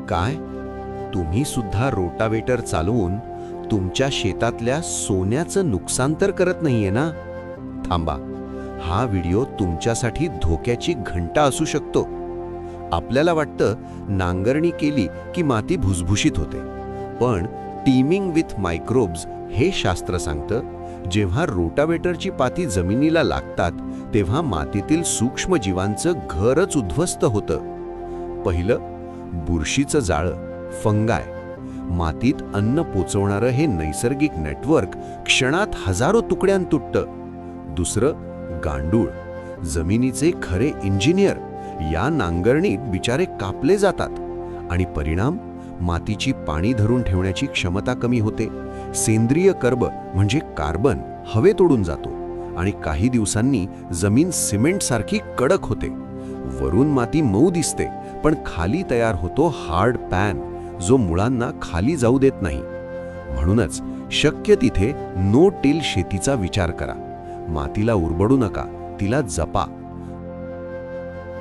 काय? तुम्ही सुद्धा रोटावेटर चालवून तुमच्या शेतातल्या सोन्याचं नुकसान तर करत नाहीये ना? थांबा, हा व्हिडिओ तुमच्यासाठी धोक्याची घंटा असू शकतो. आपल्याला वाटतं नांगरणी केली की माती भुसभुशीत होते, पण टीमिंग विथ मायक्रोब्स हे शास्त्र सांगतं, जेव्हा रोटावेटरची पाती जमिनीला लागतात तेव्हा मातीतील सूक्ष्म जीवांचं घरच उद्ध्वस्त होतं. पहिलं, बुरशीचं जाळं, फंगाय. मातीत अन्न पोचवणारं हे नैसर्गिक नेटवर्क क्षणात हजारो तुकड्यांत तुटतं. दुसरं, गांडूळ, जमिनीचे खरे इंजिनियर. या नांगरणीत बिचारे कापले जातात आणि परिणाम, मातीची पाणी धरून ठेवण्याची क्षमता कमी होते. सेंद्रिय कर्ब म्हणजे कार्बन हवेत उडून जातो आणि काही दिवसांनी जमीन सिमेंटसारखी कडक होते. वरून माती मऊ दिसते, पण खाली तयार होतो हार्ड पॅन, जो मुळांना खाली जाऊ देत नाही. म्हणूनच शक्य तिथे नो टिल शेतीचा विचार करा. मातीला उरबडू नका, तिला जपा.